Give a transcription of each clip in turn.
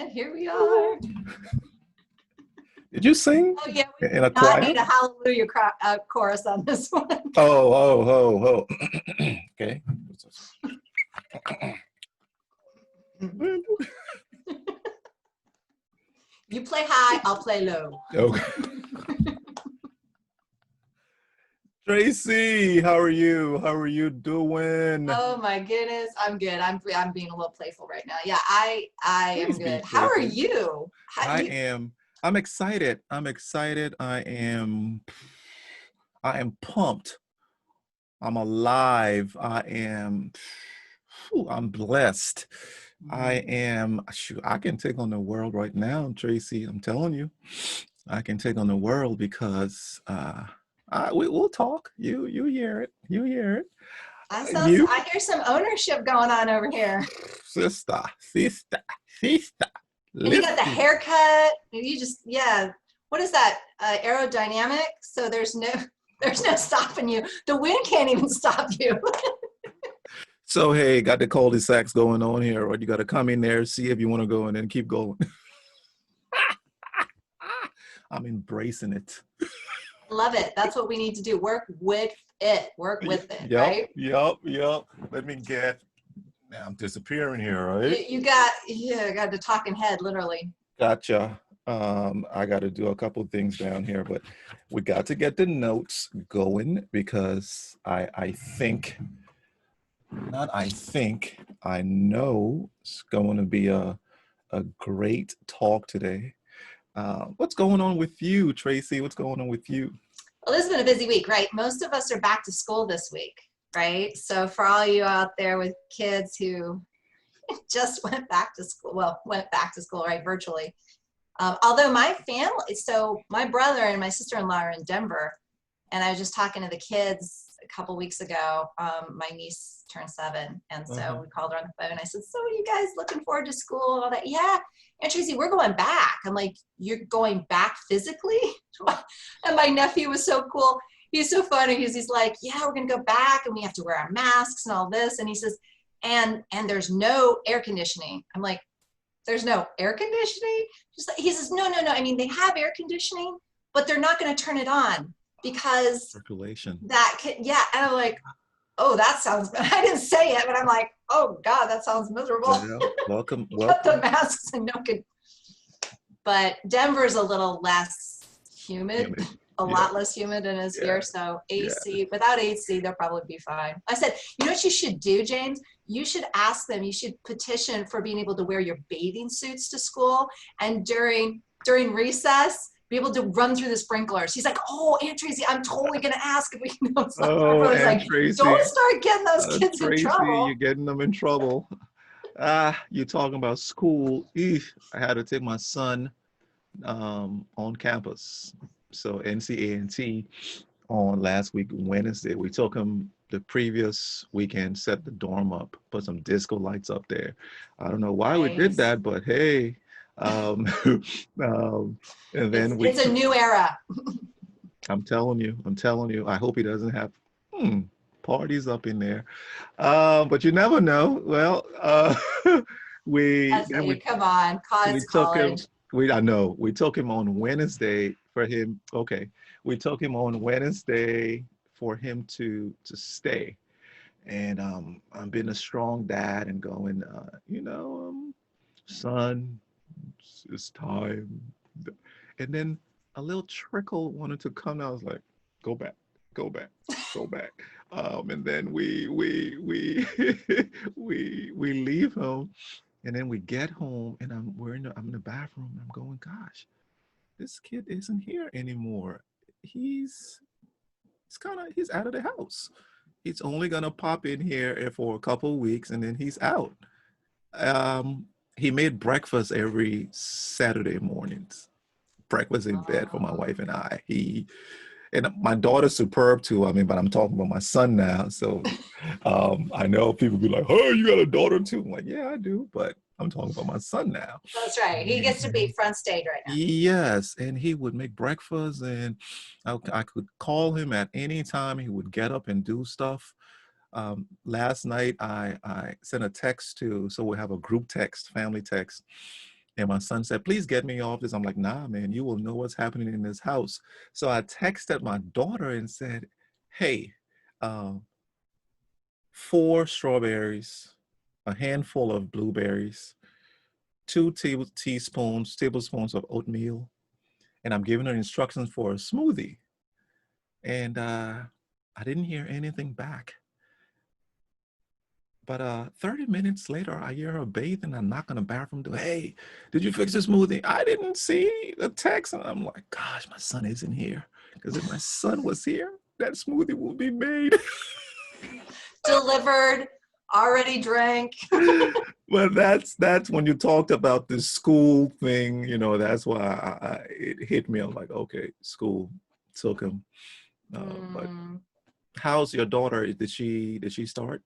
And here we are. Did you sing Oh, yeah. in a No, I choir? need a hhallelujah chorus on this one. Oh. Okay. You play high, I'll play low. Okay. Traci, how are you? How are you doing? Oh my goodness, I'm good. I'm being a little playful right now. Yeah, I am Please be good. How are playful. you? I'm excited. I am pumped. I'm alive. I'm blessed. I can take on the world right now, Traci. I'm telling you, I can take on the world because we'll talk. You hear it. You hear it. You, I hear some ownership going on over here. sister. And you got the Listen. haircut. You just, yeah. What is that? Aerodynamic. So there's no stopping you. The wind can't even stop you. So hey, got the cul-de-sacs going on here, or you got to come in there, see if you want to go, and then keep going. I'm embracing it. Love it. That's what we need to do. Work with it. Work with it. Yep, right? Yep. Let me get. Now I'm disappearing here, right? You got the talking head, literally. Gotcha. I got to do a couple things down here, but we got to get the notes going because I know it's going to be a great talk today. What's going on with you, Traci? What's going on with you? Well, this has been a busy week, right? Most of us are back to school this week, right? So for all you out there with kids who just went back to school, right, virtually. Although my family, so my brother and my sister-in-law are in Denver, and I was just talking to the kids a couple weeks ago. My niece turned 7, and so we called her on the phone. I said, "So are you guys looking forward to school and all that?" "Yeah." "And Traci, we're going back." I'm like, "You're going back physically?" And my nephew was so cool. He's so funny. He's like, "Yeah, we're gonna go back, and we have to wear our masks and all this." And he says, and there's no air conditioning. I'm like, "There's no air conditioning?" He says, no. I mean, they have air conditioning, but they're not going to turn it on because circulation. And I'm like, oh, that sounds, I didn't say it, but I'm like, oh God, that sounds miserable. Yeah. Welcome. Got the masks and no good. But Denver's a little less humid. A lot less humid than is here. So AC, without AC, they'll probably be fine. I said, you know what you should do, James? You should ask them, you should petition for being able to wear your bathing suits to school, and during recess, be able to run through the sprinklers. He's like, oh, Aunt Traci, I'm totally going to ask if we can know something. Oh, Aunt like, Traci, don't start getting those kids in trouble. You're getting them in trouble. You're talking about school. I had to take my son on campus. So NCA&T on last week, Wednesday. We took him the previous weekend, set the dorm up, put some disco lights up there. I don't know why we did that, but hey. And then it's a new era. I'm telling you, I hope he doesn't have parties up in there. But you never know. Well, come on, college. We took him on Wednesday for him. Okay. We took him on Wednesday for him to stay. And I'm being a strong dad and going, son, it's time. And then a little trickle wanted to come. I was like, go back. And then we leave home. And then we get home, and I'm in the bathroom, and I'm going, gosh, this kid isn't here anymore. He's out of the house. He's only gonna pop in here for a couple of weeks, and then he's out. He made breakfast every Saturday mornings. Breakfast in bed for my wife and I. And my daughter's superb too. I mean, but I'm talking about my son now. So I know people be like, "Oh, you got a daughter too?" I'm like, "Yeah, I do," but I'm talking about my son now. That's right. He gets to be front stage right now. Yes, and he would make breakfast, and I could call him at any time. He would get up and do stuff. Last night I sent a text so we have a group text, family text, And my son said, please get me off this. I'm like, nah, man, you will know what's happening in this house. So I texted my daughter and said, hey, 4 strawberries, a handful of blueberries, 2 tablespoons of oatmeal, and I'm giving her instructions for a smoothie. And I didn't hear anything back. But 30 minutes later, I hear her bathe and I knock on the bathroom door. Hey, did you fix the smoothie? I didn't see the text. And I'm like, gosh, my son isn't here. Because if my son was here, that smoothie will be made. Delivered, already drank. But that's when you talked about the school thing, you know, that's why it hit me. I'm like, okay, school took him. But how's your daughter? Did she start?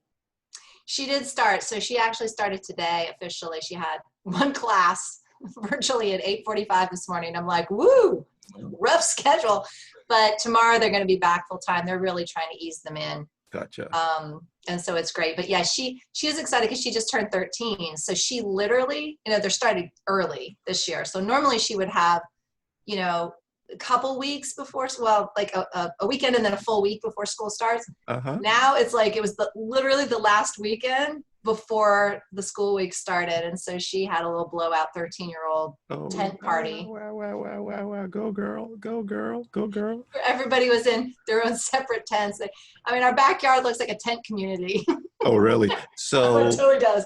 She did start. So she actually started today officially. She had one class virtually at 8:45 this morning. I'm like, woo, rough schedule. But tomorrow they're going to be back full time. They're really trying to ease them in. Gotcha. And so it's great. But yeah, she is excited because she just turned 13. So she literally, you know, they're starting early this year. So normally she would have, you know, a couple weeks before, well, like a weekend and then a full week before school starts. Now it's like it was literally the last weekend before the school week started, and so she had a little blowout 13-year-old tent party. Wow. Go girl, go girl, go girl. Everybody was in their own separate tents. I mean, our backyard looks like a tent community. Oh, really? So it totally does.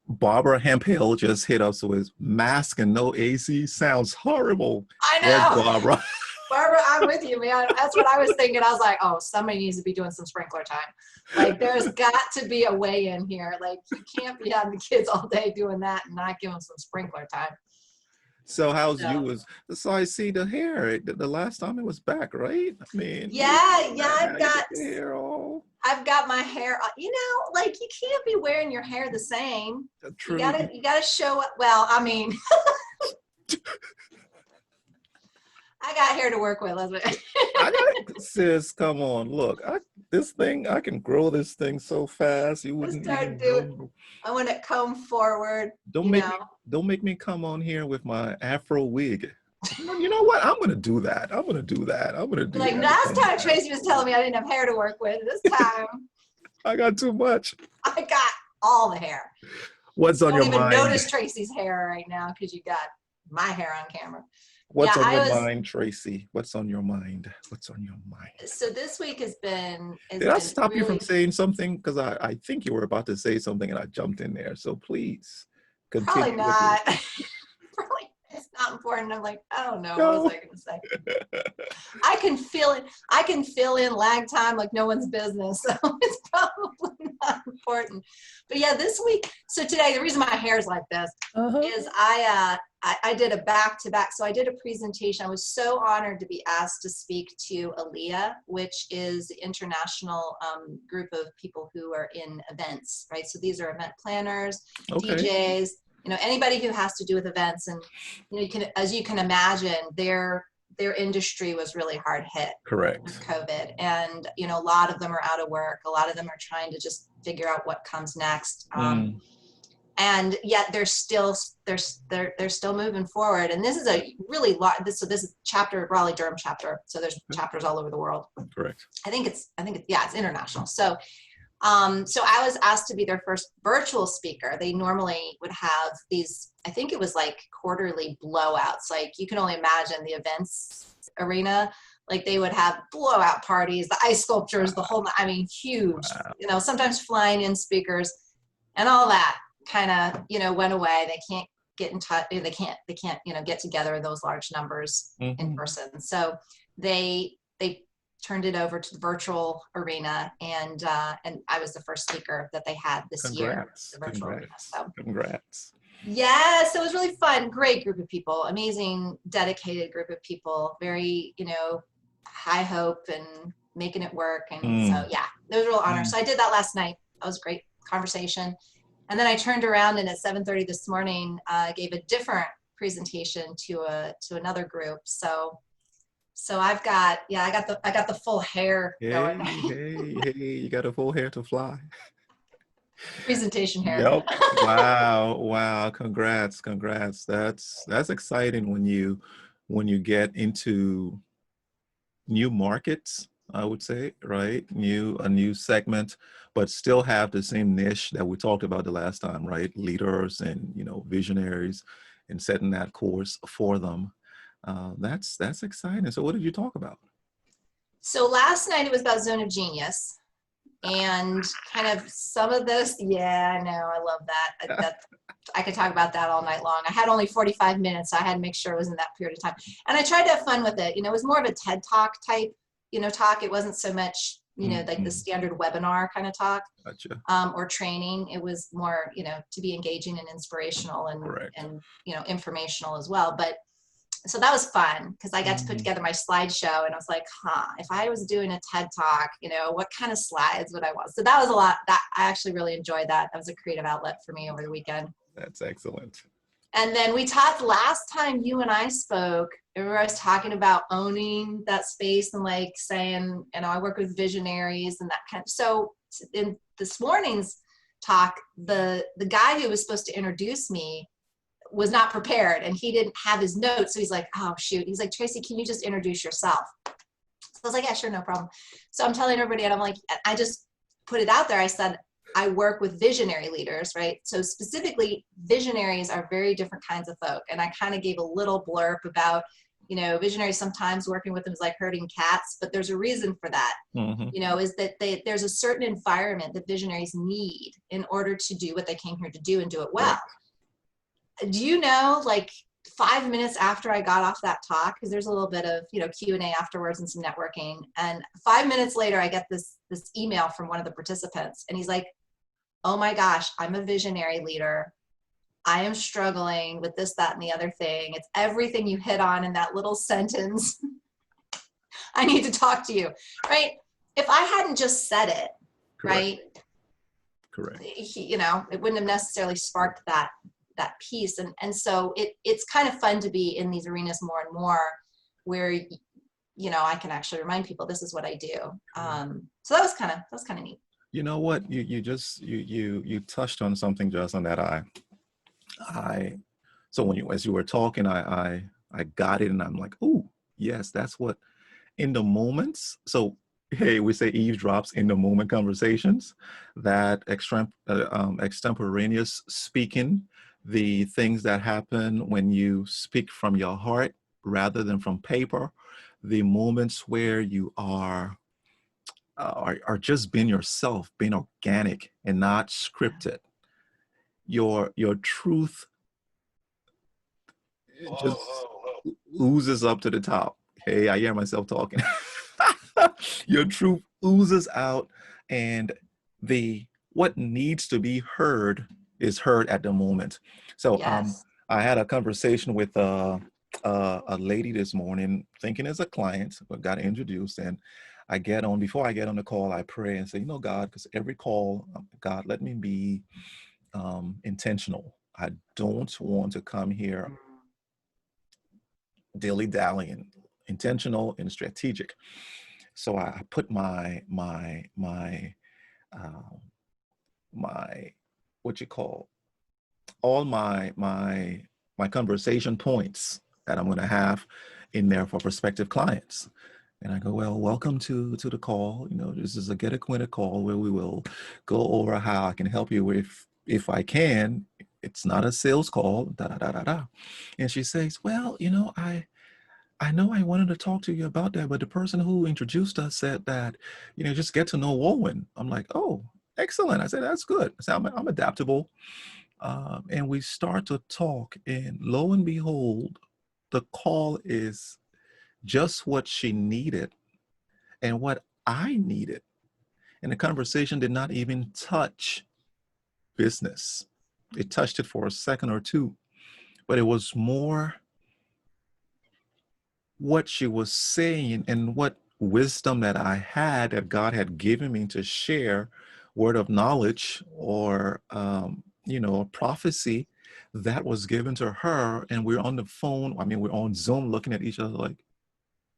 Barbara Hemphill just hit us with mask and no AC. Sounds horrible. I know. Yes, Barbara. Barbara, I'm with you, man. That's what I was thinking. I was like, oh, somebody needs to be doing some sprinkler time. Like, there's got to be a way in here. Like, you can't be having the kids all day doing that and not give them some sprinkler time. So how's you? So I see the hair. The last time it was back, right? I mean, I've got the hair all. I've got my hair. You know, like you can't be wearing your hair the same. True. You gotta show up. Well, I mean, I got hair to work with. Sis, come on, look. This thing, I can grow this thing so fast. You wouldn't even know. I want it comb forward. Don't make me come on here with my Afro wig. You know what? I'm gonna do that. I'm gonna do that. Like last time Traci was telling me I didn't have hair to work with. This time I got too much. I got all the hair. What's on your mind? Don't even notice Traci's hair right now because you got my hair on camera. What's on your mind, Traci? What's on your mind? What's on your mind? So this week has been. Did I stop you from saying something? Because I think you were about to say something and I jumped in there. So please continue. Probably not. Probably it's not important. I'm like, I don't know. What was I going to say? I can feel it. I can fill in lag time like no one's business. So it's probably not important. But yeah, this week. So today, the reason my hair is like this is I did a back-to-back. So I did a presentation. I was so honored to be asked to speak to ALIA, which is the international group of people who are in events, right? So these are event planners, DJs, you know, anybody who has to do with events. And, you know, as you can imagine, their industry was really hard hit. Correct. With COVID. And, you know, a lot of them are out of work. A lot of them are trying to just figure out what comes next. And yet they're still moving forward. And this is a really large. This is chapter Raleigh-Durham chapter. So there's chapters all over the world. Correct. I think it's international. So I was asked to be their first virtual speaker. They normally would have these. I think it was like quarterly blowouts. Like you can only imagine the events arena. Like they would have blowout parties, the ice sculptures, the whole. I mean, huge. Wow. You know, sometimes flying in speakers, and all that kind of, you know, went away. They can't get in touch. They can't, you know, get together in those large numbers in person. So they turned it over to the virtual arena, and I was the first speaker that they had this year. The virtual arena. So congrats. Yeah, so it was really fun. Great group of people, amazing, dedicated group of people. Very, you know, high hope and making it work. And so yeah, it was a real honor. So I did that last night. That was a great conversation. And then I turned around and at 7:30 this morning, gave a different presentation to another group. So I got the full hair going. Hey, you got a full hair to fly. Presentation hair. Yep. Wow. Wow. Congrats. Congrats. That's exciting when you get into new markets, I would say, right? A new segment, but still have the same niche that we talked about the last time, right? Leaders and, visionaries, and setting that course for them. That's exciting. So what did you talk about? So last night it was about zone of genius and kind of some of this. Yeah, I know. I love that. I could talk about that all night long. I had only 45 minutes, so I had to make sure it was in that period of time. And I tried to have fun with it. It was more of a TED Talk type, talk. It wasn't so much, like the standard webinar kind of talk, Gotcha. or training. It was more, to be engaging and inspirational and, Correct. and, informational as well. But so that was fun because I got to put together my slideshow and I was like, if I was doing a TED Talk, what kind of slides would I want? So that was a lot. That I actually really enjoyed that. That was a creative outlet for me over the weekend. That's excellent. And then we talked last time you and I spoke, remember I was talking about owning that space and like saying, I work with visionaries and that kind of, so in this morning's talk, the guy who was supposed to introduce me was not prepared and he didn't have his notes. So he's like, oh shoot. He's like, Traci, can you just introduce yourself? So I was like, yeah, sure. No problem. So I'm telling everybody and I'm like, I just put it out there. I said, I work with visionary leaders, right? So specifically visionaries are very different kinds of folk. And I kind of gave a little blurb about, visionaries sometimes working with them is like herding cats, but there's a reason for that, is that there's a certain environment that visionaries need in order to do what they came here to do and do it well. Right. Do you know, like 5 minutes after I got off that talk, because there's a little bit of, Q&A afterwards and some networking. And 5 minutes later, I get this email from one of the participants and he's like, oh my gosh, I'm a visionary leader. I am struggling with this, that, and the other thing. It's everything you hit on in that little sentence. I need to talk to you, right? If I hadn't just said it, Correct. Right? Correct. It wouldn't have necessarily sparked that piece. And so it's kind of fun to be in these arenas more and more where, I can actually remind people this is what I do. So that was kind of neat. You know what? You touched on something, Justin, that so as you were talking, I got it and I'm like, oh yes, that's what in the moments. So hey, we say eavesdrops in the moment conversations, that extemporaneous speaking, the things that happen when you speak from your heart rather than from paper, the moments where you are just being yourself, being organic and not scripted. Your truth just oozes up to the top. Hey, I hear myself talking. Your truth oozes out, and what needs to be heard is heard at the moment. So yes. I had a conversation with a lady this morning, thinking as a client, but got introduced, and before I get on the call, I pray and say, God, because every call, God, let me be intentional. I don't want to come here dilly-dallying, intentional and strategic. So I put my what you call all my conversation points that I'm going to have in there for prospective clients. And I go, well, welcome to the call. This is a get acquainted call where we will go over how I can help you if I can. It's not a sales call, da da da da da. And she says, well, I know I wanted to talk to you about that, but the person who introduced us said that, just get to know Wulwyn. I'm like, oh, excellent. I said, that's good. I said, I'm adaptable. And we start to talk, and lo and behold, the call is just what she needed and what I needed. And the conversation did not even touch business. It touched it for a second or two, but it was more what she was saying and what wisdom that I had, that God had given me to share, word of knowledge or, a prophecy that was given to her. And we're on the phone. I mean, we're on Zoom looking at each other like,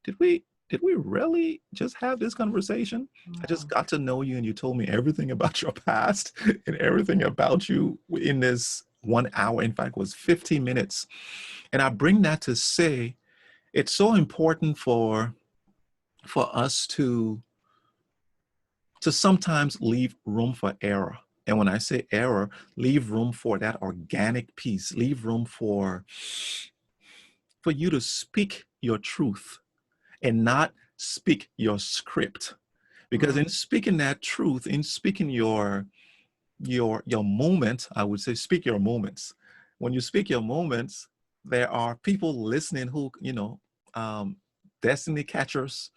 did we did we really just have this conversation? I just Mm. got to know you and you told me everything about your past and everything about you in this 1 hour. In fact, it was 15 minutes. And I bring that to say it's so important for us to sometimes leave room for error. And when I say error, leave room for that organic piece, leave room for you to speak your truth and not speak your script. Because in Mm. speaking that truth, in speaking your moment, I would say speak your moments. When you speak your moments, there are people listening who, um, destiny catchers,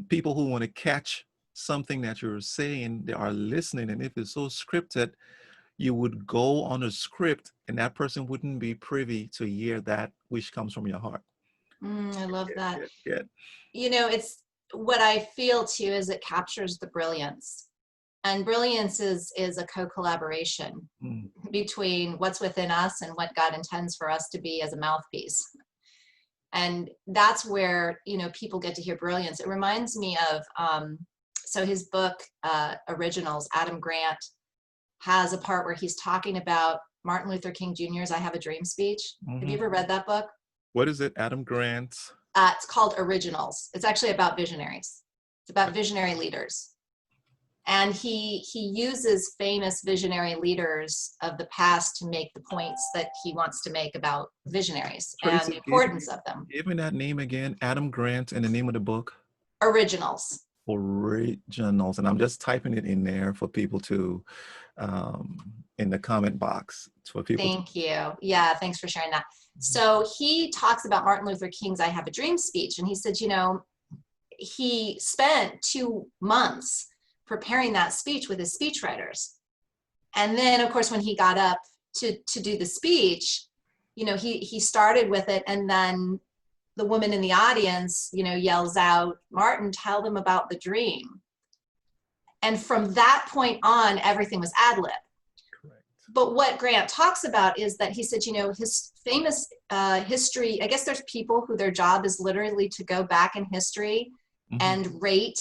people who want to catch something that you're saying, they are listening. And if it's so scripted, you would go on a script and that person wouldn't be privy to hear that which comes from your heart. I love that. Yeah. It's what I feel too is it captures the brilliance. And brilliance is a co-collaboration Mm. between what's within us and what God intends for us to be as a mouthpiece. And that's where, people get to hear brilliance. It reminds me of, so his book, Originals, Adam Grant has a part where he's talking about Martin Luther King Jr.'s I Have a Dream speech. Have you Mhm. ever read that book? What is it? Adam Grant. It's called Originals. It's actually about visionaries. It's about visionary leaders. And he uses famous visionary leaders of the past to make the points that he wants to make about visionaries and the Tracy, importance of them. give me that name again. Adam Grant and the name of the book. Originals. Originals. And I'm just typing it in there for people to, in the comment box for people to. Thank you. Yeah, thanks for sharing that. So he talks about Martin Luther King's I Have a Dream speech. And he said, he spent 2 months preparing that speech with his speechwriters. And then, of course, when he got up to do the speech, he started with it. And then the woman in the audience, yells out, "Martin, tell them about the dream." And from that point on, everything was ad lib. But what Grant talks about is that he said, his famous history, I guess there's people who their job is literally to go back in history and rate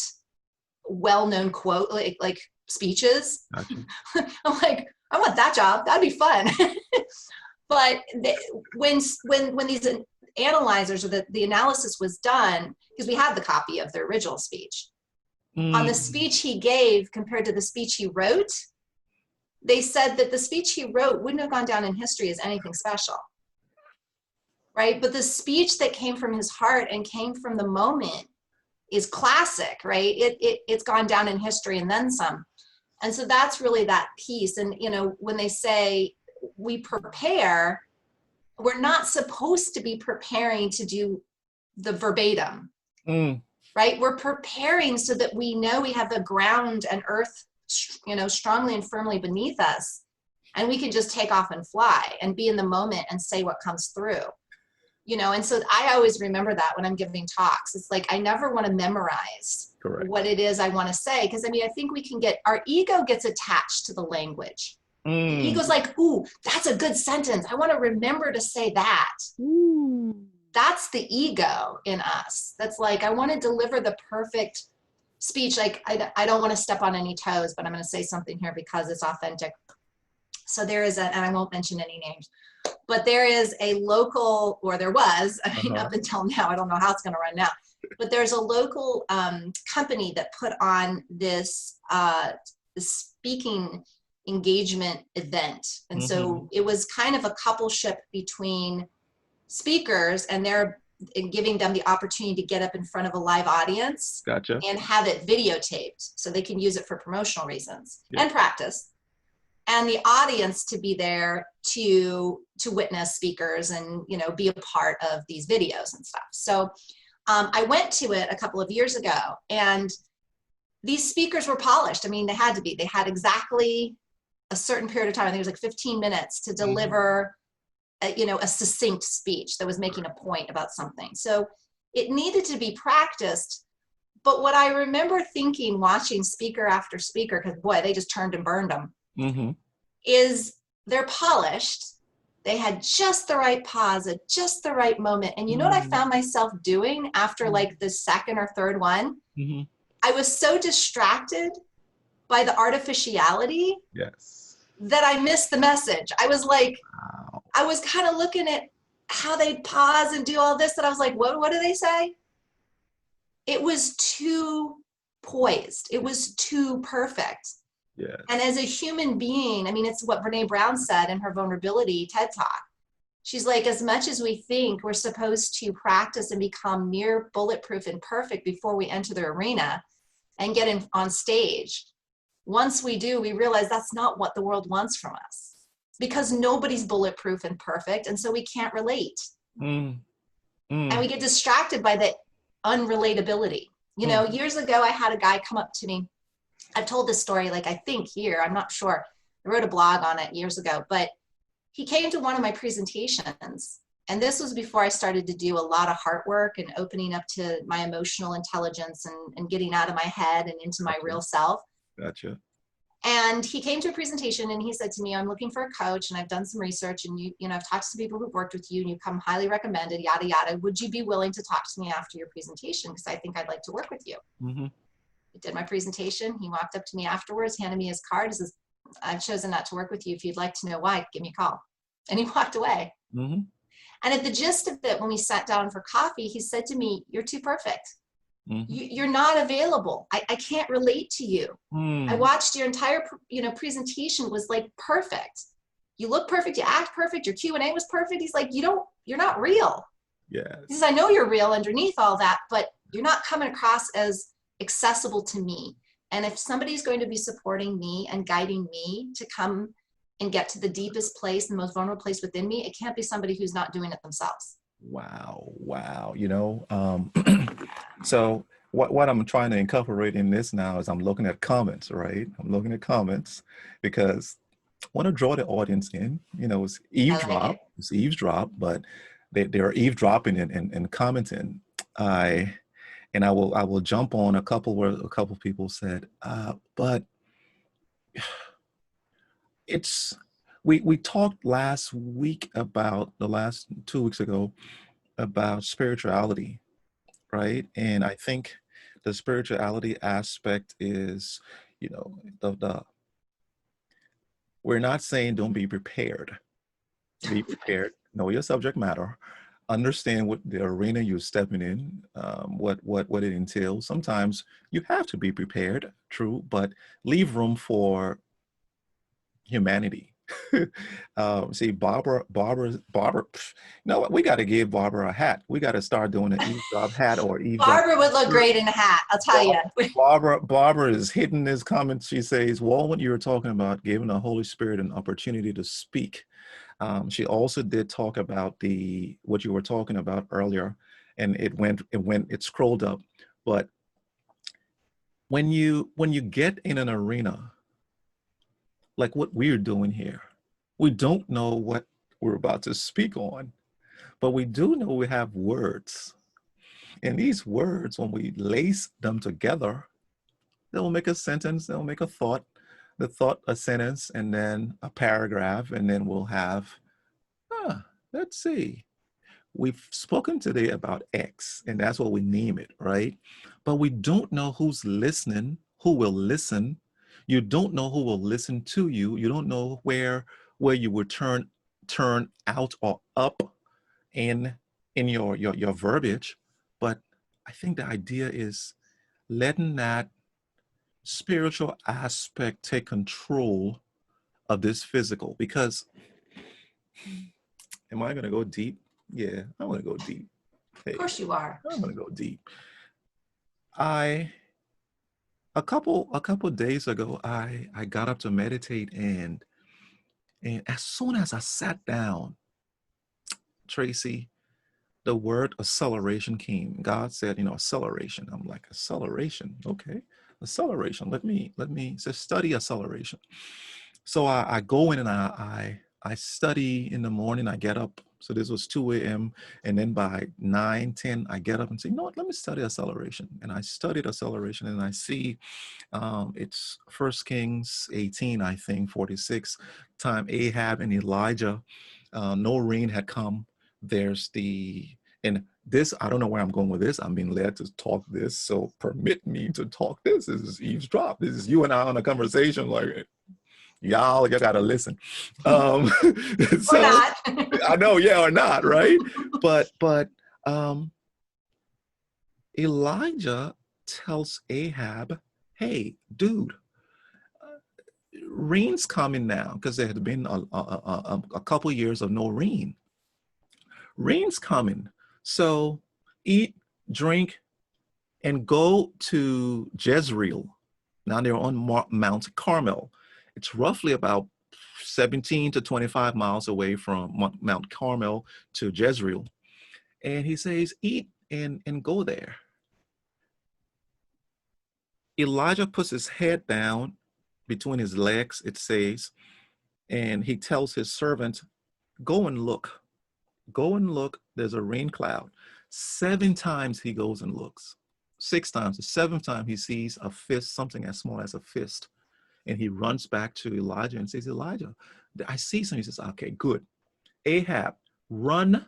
well-known quote, like speeches. Gotcha. I'm like, I want that job. That'd be fun. But when these analyzers or the analysis was done, because we had the copy of the original speech, on the speech he gave compared to the speech he wrote, they said that the speech he wrote wouldn't have gone down in history as anything special, right? But the speech that came from his heart and came from the moment is classic, right? It's gone down in history and then some. And so that's really that piece. And, when they say we prepare, we're not supposed to be preparing to do the verbatim, right? We're preparing so that we know we have the ground and earth, strongly and firmly beneath us. And we can just take off and fly and be in the moment and say what comes through. And so I always remember that when I'm giving talks. It's like, I never want to memorize what it is I want to say. Because I think we can our ego gets attached to the language. The ego's like, ooh, that's a good sentence. I want to remember to say that. That's the ego in us. That's like, I want to deliver the perfect speech. Like, I don't want to step on any toes, but I'm going to say something here because it's authentic. So there is and I won't mention any names, but there is a local, or there was, up until now, I don't know how it's going to run now, but there's a local company that put on this speaking engagement event. And so it was kind of a coupleship between speakers, and they're giving them the opportunity to get up in front of a live audience. Gotcha. And have it videotaped so they can use it for promotional reasons and practice. And the audience to be there to witness speakers and, be a part of these videos and stuff. So I went to it a couple of years ago, and these speakers were polished. They had to be. They had exactly a certain period of time. I think it was like 15 minutes to deliver, a succinct speech that was making a point about something. So it needed to be practiced. But what I remember thinking, watching speaker after speaker, because boy, they just turned and burned them, is they're polished. They had just the right pause at just the right moment. And you know what I found myself doing after like the second or third one? Mm-hmm. I was so distracted by the artificiality Yes. that I missed the message. I was like, Wow. I was kind of looking at how they pause and do all this, and I was like, what do they say? It was too poised. It was too perfect. Yes. And as a human being, I mean, it's what Brene Brown said in her Vulnerability TED Talk. She's like, as much as we think we're supposed to practice and become near bulletproof and perfect before we enter the arena and get on stage, once we do, we realize that's not what the world wants from us, because nobody's bulletproof and perfect. And so we can't relate. Mm. And we get distracted by the unrelatability. You know, years ago, I had a guy come up to me. I've told this story, like, I think here, I'm not sure. I wrote a blog on it years ago, but he came to one of my presentations. And this was before I started to do a lot of heart work and opening up to my emotional intelligence and getting out of my head and into my real self. Gotcha. And he came to a presentation and he said to me, I'm looking for a coach and I've done some research and you know, I've talked to some people who've worked with you and you come highly recommended, yada, yada. Would you be willing to talk to me after your presentation? Because I think I'd like to work with you. Mm-hmm. I did my presentation. He walked up to me afterwards, handed me his card. He says, I've chosen not to work with you. If you'd like to know why, give me a call. And he walked away. Mm-hmm. And at the gist of it, when we sat down for coffee, he said to me, you're too perfect. Mm-hmm. You're not available. I can't relate to you. I watched your entire, presentation was like perfect. You look perfect. You act perfect. Your Q&A was perfect. He's like, you're not real. Yes. He says, I know you're real underneath all that, but you're not coming across as accessible to me. And if somebody's going to be supporting me and guiding me to come and get to the deepest place, the most vulnerable place within me, it can't be somebody who's not doing it themselves. Wow. So what I'm trying to incorporate in this now is I'm looking at comments, right? I'm looking at comments because I want to draw the audience in. It's eavesdrop. Like it. It's eavesdrop, but they're eavesdropping and commenting. I will jump on a couple where a couple people said, but it's we talked last week about the last 2 weeks ago about spirituality, right? And I think the spirituality aspect is, the we're not saying don't be prepared. Be prepared. Know your subject matter. Understand what the arena you're stepping in, what it entails. Sometimes you have to be prepared, true, but leave room for humanity. See, Barbara, no, we got to give Barbara a hat. We got to start doing an eavesdrop hat or eavesdrop. Barbara would look great in a hat, I'll tell you. Barbara is hitting this comment. She says, well, what you were talking about, giving the Holy Spirit an opportunity to speak. She also did talk about what you were talking about earlier, and it scrolled up. But when you get in an arena, like what we're doing here, we don't know what we're about to speak on, but we do know we have words. And these words, when we lace them together, they'll make a sentence, they'll make a thought, the thought, a sentence, and then a paragraph, and then we'll have, let's see. We've spoken today about X, and that's what we name it, right? But we don't know who's listening, who will listen. You don't know who will listen to you. You don't know where you will turn out or up in your verbiage. But I think the idea is letting that spiritual aspect take control of this physical. Because am I going to go deep? Yeah, I'm going to go deep. Hey, Of course you are. I'm going to go deep. A couple days ago, I got up to meditate, and as soon as I sat down, Traci, the word acceleration came. God said, acceleration. I'm like, acceleration, okay, acceleration. Let me just study acceleration. So I go in and I study in the morning. I get up. So this was 2 a.m. And then by 9, 10, I get up and say, you know what, let me study acceleration. And I studied acceleration, and I see it's 1 Kings 18, I think, 46, time Ahab and Elijah No rain had come. There's and this, I don't know where I'm going with this. I'm being led to talk this, so permit me to talk this. This is eavesdrop. This is you and I on a conversation. Like, y'all, you gotta listen. Or So not. I know, yeah, or not, right? But Elijah tells Ahab, "Hey, dude, rain's coming now," because there had been a couple years of no rain. Rain's coming, so eat, drink, and go to Jezreel. Now they're on Mount Carmel. It's roughly about 17 to 25 miles away from Mount Carmel to Jezreel. And he says, eat and go there. Elijah puts his head down between his legs, it says, and he tells his servant, go and look. Go and look. There's a rain cloud. 7 times he goes and looks. 6 times. The 7th time he sees a fist, something as small as a fist. And he runs back to Elijah and says, Elijah, I see something. He says, okay, good. Ahab, run,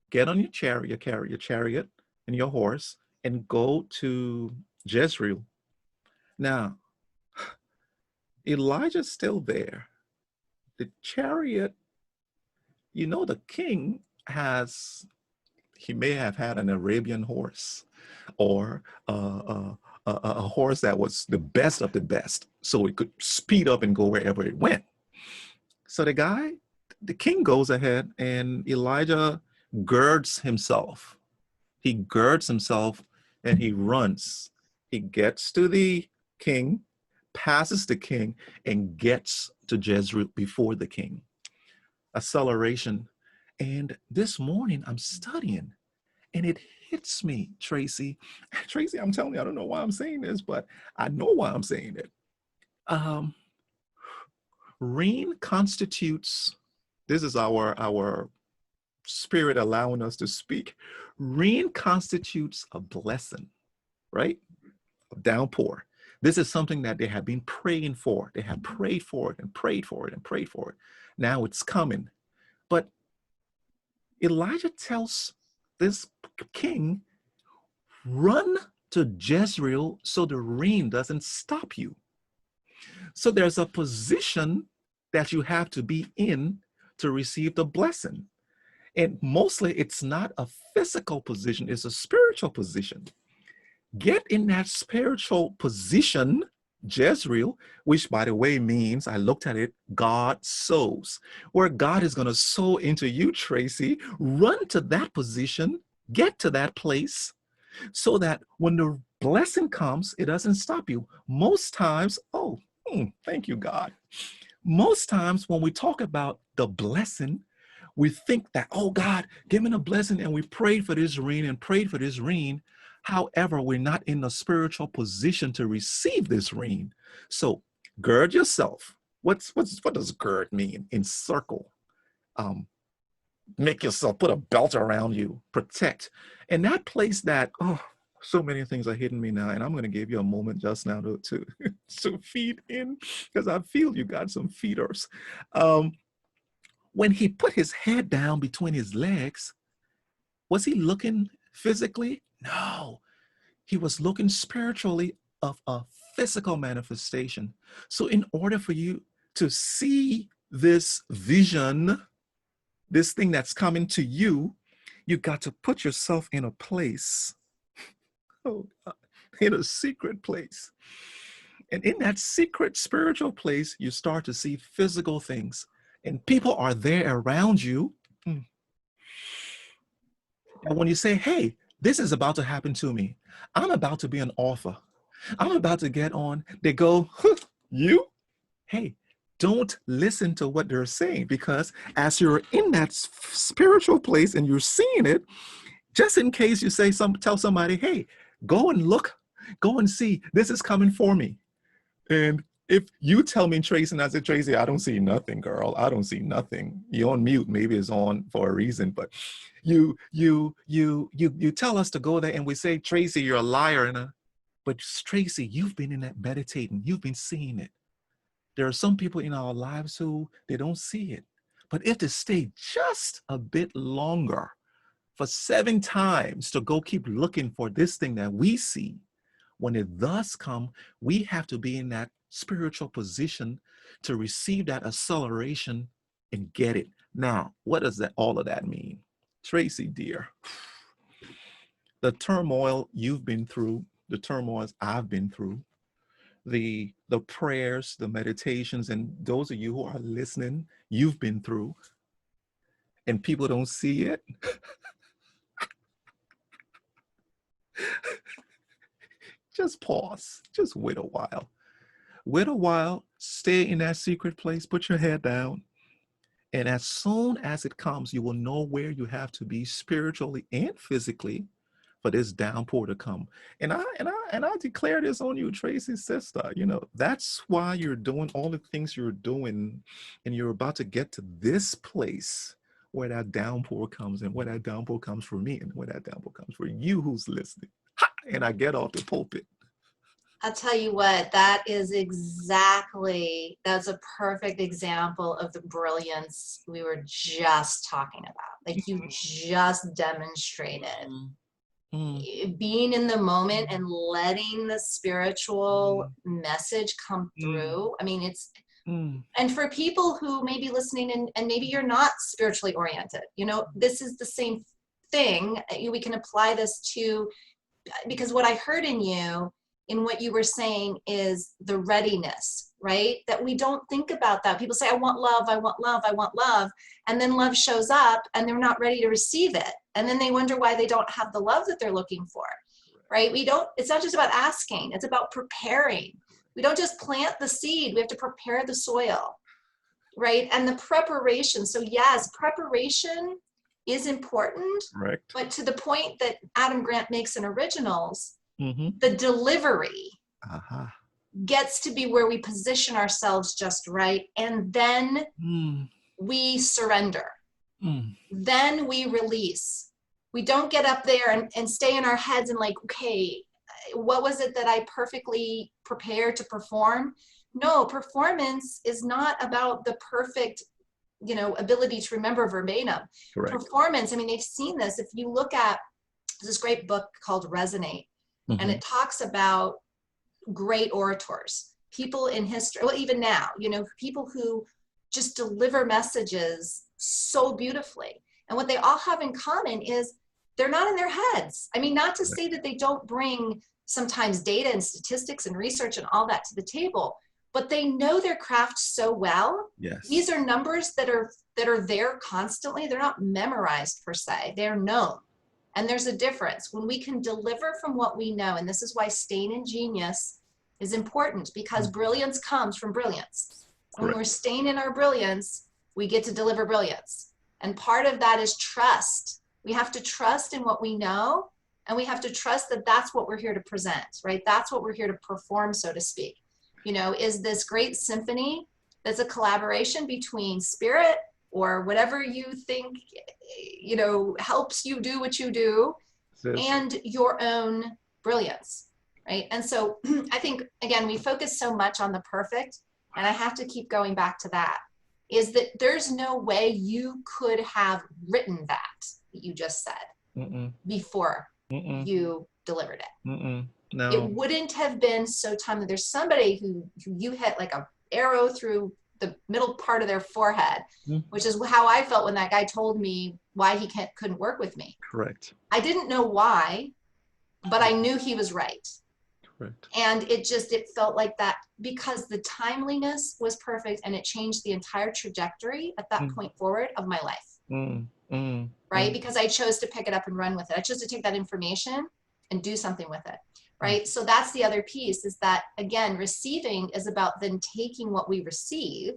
get on your chariot and your horse and go to Jezreel. Now, Elijah's still there. The chariot, the king he may have had an Arabian horse or a horse that was the best of the best, so it could speed up and go wherever it went. So the king goes ahead, and Elijah girds himself. He girds himself and he runs. He gets to the king, passes the king, and gets to Jezreel before the king. Acceleration. And this morning I'm studying, and it hits me, Traci. Traci, I'm telling you, I don't know why I'm saying this, but I know why I'm saying it. Rain constitutes, this is our spirit allowing us to speak. Rain constitutes a blessing, right? A downpour. This is something that they have been praying for. They have prayed for it and prayed for it and prayed for it. Now it's coming. But Elijah tells this king, run to Jezreel so the rain doesn't stop you. So there's a position that you have to be in to receive the blessing. And mostly it's not a physical position, it's a spiritual position. Get in that spiritual position, Jezreel, which by the way means, I looked at it, God sows. Where God is going to sow into you, Traci, run to that position, get to that place, so that when the blessing comes, it doesn't stop you. Most times, thank you, God. Most times when we talk about the blessing, we think that, oh God, give me a blessing, and we prayed for this rain and prayed for this rain. However, we're not in a spiritual position to receive this rain. So gird yourself. What does gird mean? Encircle. Make yourself, put a belt around you, protect. And that place that, so many things are hitting me now, and I'm going to give you a moment just now to feed in, because I feel you got some feeders. When he put his head down between his legs, was he looking physically? No, he was looking spiritually of a physical manifestation. So in order for you to see this vision, this thing that's coming to you, you got to put yourself in a place, in a secret place. And in that secret spiritual place, you start to see physical things, and people are there around you. And when you say, hey, this is about to happen to me, I'm about to be an author, I'm about to get on, they go, you? Hey, don't listen to what they're saying, because as you're in that spiritual place and you're seeing it, just in case you tell somebody, hey, go and look, go and see, this is coming for me. And if you tell me, Traci, and I said, Traci, I don't see nothing, girl. I don't see nothing. You're on mute. Maybe it's on for a reason, but you tell us to go there, and we say, Traci, you're a liar. But Traci, you've been in that meditating. You've been seeing it. There are some people in our lives who they don't see it, But if to stay just a bit longer, for 7 times to go keep looking for this thing that we see, when it does come, we have to be in that spiritual position to receive that acceleration and get it. Now, what does that all of that mean? Traci, dear, the turmoil you've been through, the turmoils I've been through, the prayers, the meditations, and those of you who are listening, you've been through, and people don't see it. Just pause. Just wait a while. Wait a while. Stay in that secret place. Put your head down. And as soon as it comes, you will know where you have to be spiritually and physically for this downpour to come. And I declare this on you, Traci's sister. You know, that's why you're doing all the things you're doing, and you're about to get to this place where that downpour comes, and where that downpour comes for me, and where that downpour comes for you who's listening. Ha! And I get off the pulpit. I'll tell you what, that's a perfect example of the brilliance we were just talking about. Like you just demonstrated. Being in the moment and letting the spiritual message come through. I mean, it's, and for people who may be listening and maybe you're not spiritually oriented, you know, this is the same thing. We can apply this to, because what I heard in you, in what you were saying, is the readiness, right? That we don't think about that. People say, I want love, I want love, I want love. And then love shows up and they're not ready to receive it. And then they wonder why they don't have the love that they're looking for, right? It's not just about asking, it's about preparing. We don't just plant the seed, we have to prepare the soil, right? And the preparation. So yes, preparation is important, Correct. But to the point that Adam Grant makes in Originals, the delivery gets to be where we position ourselves just right. And then we surrender. Then we release. We don't get up there and stay in our heads and like, okay, what was it that I perfectly prepared to perform? No, performance is not about the perfect, you know, ability to remember verbatim. Correct. Performance, I mean, they've seen this. If you look at this great book called Resonate, and it talks about great orators, people in history, well, even now, you know, people who just deliver messages so beautifully. And what they all have in common is they're not in their heads. I mean, not to say that they don't bring sometimes data and statistics and research and all that to the table, but they know their craft so well. Yes. These are numbers that are there constantly. They're not memorized per se, they're known. And there's a difference when we can deliver from what we know. And this is why staying in genius is important, because brilliance comes from brilliance. When we're staying in our brilliance, we get to deliver brilliance. And part of that is trust. We have to trust in what we know, and we have to trust that that's what we're here to present, right? That's what we're here to perform, so to speak. You know, is this great symphony that's a collaboration between spirit or whatever you think, you know, helps you do what you do, and your own brilliance, right? And so I think, again, we focus so much on the perfect, and I have to keep going back to that, is that there's no way you could have written that you just said before you delivered it. No. It wouldn't have been so timely. There's somebody who you hit like a arrow through the middle part of their forehead, which is how I felt when that guy told me why he couldn't work with me. Correct. I didn't know why, but I knew he was right. Correct. And it felt like that because the timeliness was perfect, and it changed the entire trajectory at that point forward of my life. Right? Because I chose to pick it up and run with it. I chose to take that information and do something with it. Right? So that's the other piece, is that, again, receiving is about then taking what we receive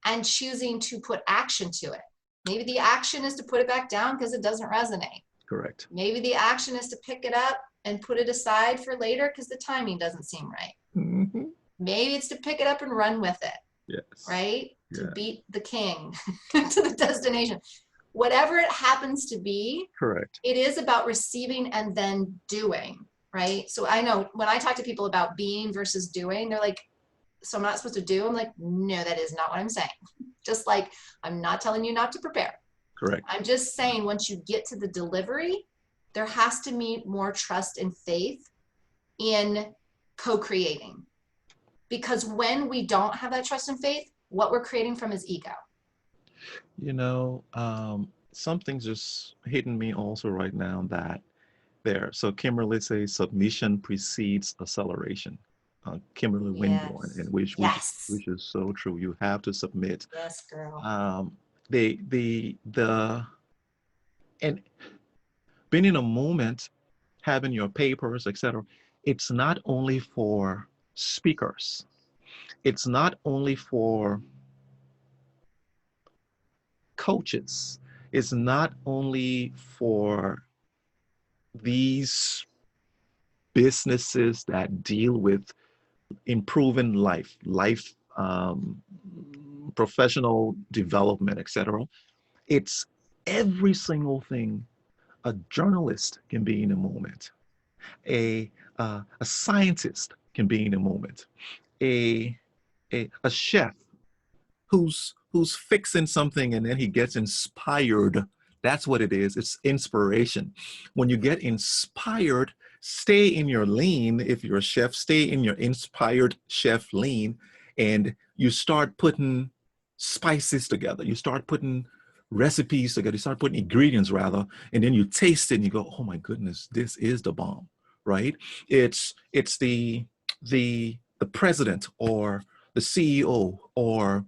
and choosing to put action to it. Maybe the action is to put it back down because it doesn't resonate. Correct. Maybe the action is to pick it up and put it aside for later because the timing doesn't seem right. Maybe it's to pick it up and run with it. Yes. Right? To beat the king to the destination. Whatever it happens to be. Correct. It is about receiving and then doing. Right? So I know when I talk to people about being versus doing, they're like, so I'm not supposed to do? I'm like, no, that is not what I'm saying. Just like I'm not telling you not to prepare. Correct. I'm just saying once you get to the delivery, there has to be more trust and faith in co-creating. Because when we don't have that trust and faith, what we're creating from is ego. You know, something's just hitting me also right now that there. So Kimberly says submission precedes acceleration. Kimberly Winborn, Yes. and Yes. which is so true. You have to submit. Yes, girl. The and being in a moment, having your papers, etc. It's not only for speakers. It's not only for coaches. It's not only for these businesses that deal with improving life, professional development, etc. It's every single thing. A journalist can be in a moment. A scientist can be in a moment. A a chef who's fixing something and then he gets inspired. That's what it is. It's inspiration. When you get inspired, stay in your lane. If you're a chef, stay in your inspired chef lane, and you start putting spices together. You start putting recipes together. You start putting ingredients rather, and then you taste it and you go, "Oh my goodness, this is the bomb!" Right? It's the president or the CEO or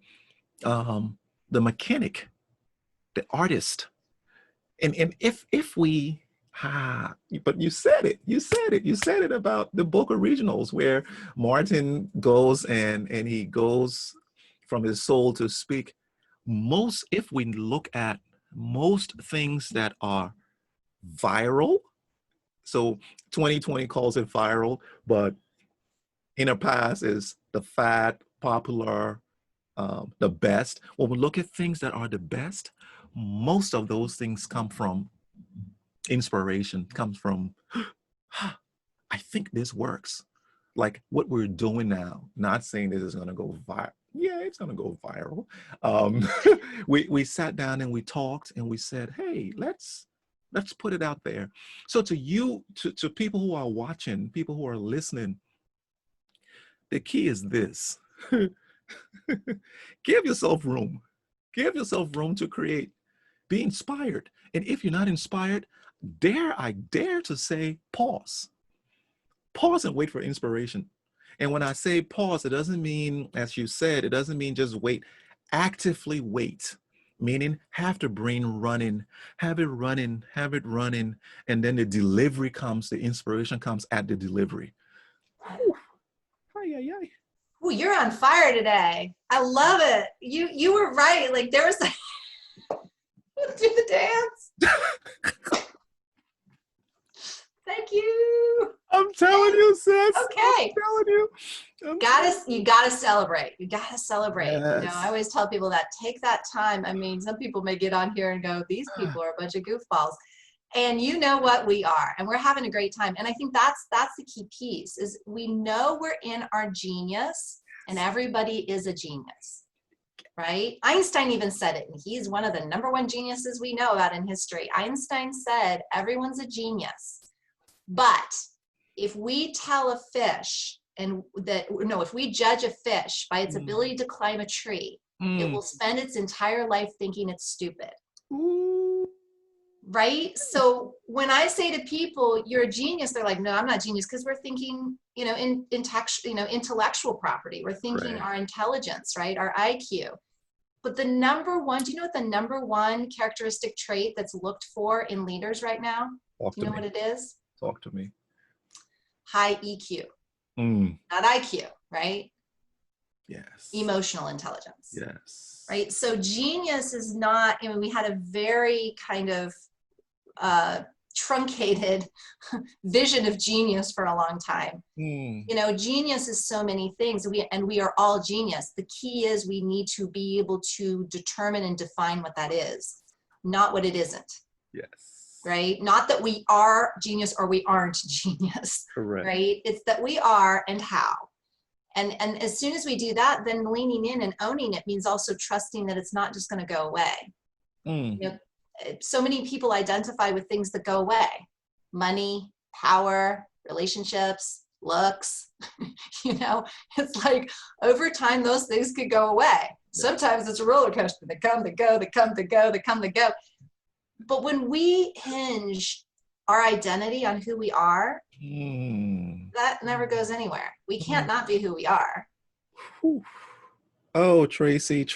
the mechanic, the artist. And if we but you said it about the Boca Regionals where Martin goes and he goes from his soul to speak. Most, if we look at most things that are viral, so 2020 calls it viral, but in the past is the fad, popular, the best. When we look at things that are the best, most of those things come from inspiration, comes from, I think this works. Like what we're doing now, not saying this is going to go viral. Yeah, it's going to go viral. Um, we sat down and we talked and we said, hey, let's put it out there. So to you, to people who are watching, people who are listening, the key is this. Give yourself room. Give yourself room to create. Be inspired. And if you're not inspired, I dare to say pause. Pause and wait for inspiration. And when I say pause, it doesn't mean, as you said, it doesn't mean just wait. Actively wait, meaning have the brain running, have it running, and then the delivery comes, the inspiration comes at the delivery. Whew. Ay, ay, ay. Ooh, you're on fire today. I love it. You were right. Like there was do the dance. Thank you. I'm telling you, sis. Okay. I'm telling you. You gotta celebrate. You gotta celebrate. Yes. You know, I always tell people that take that time. I mean, some people may get on here and go, these people are a bunch of goofballs. And you know what, we are, and we're having a great time. And I think that's the key piece is we know we're in our genius and everybody is a genius, right? Einstein even said it, and he's one of the -- 1 geniuses we know about in history. Einstein said, everyone's a genius. But if we tell a fish if we judge a fish by its ability to climb a tree, it will spend its entire life thinking it's stupid. Ooh. Right? So when I say to people, you're a genius, they're like, no, I'm not genius, because we're thinking, intellectual property. We're thinking our intelligence, right? Our IQ. But the number one, do you know what the number one characteristic trait that's looked for in leaders right now? Do you know what it is? Talk to me. High EQ. Not IQ, right? Yes. Emotional intelligence. Yes. Right? So genius is not, we had a very kind of truncated vision of genius for a long time. Genius is so many things, and we are all genius. The key is we need to be able to determine and define what that is, not what it isn't. Yes. Right? Not that we are genius or we aren't genius. Correct. Right? It's that we are and how. And as soon as we do that, then leaning in and owning it means also trusting that it's not just going to go away. Mm. You know, so many people identify with things that go away: money, power, relationships, looks. You know, it's like over time, those things could go away. Sometimes it's a roller coaster. They come, they go, they come, they go, they come, they go. But when we hinge our identity on who we are, that never goes anywhere. We can't not be who we are. Whew. Oh, Traci,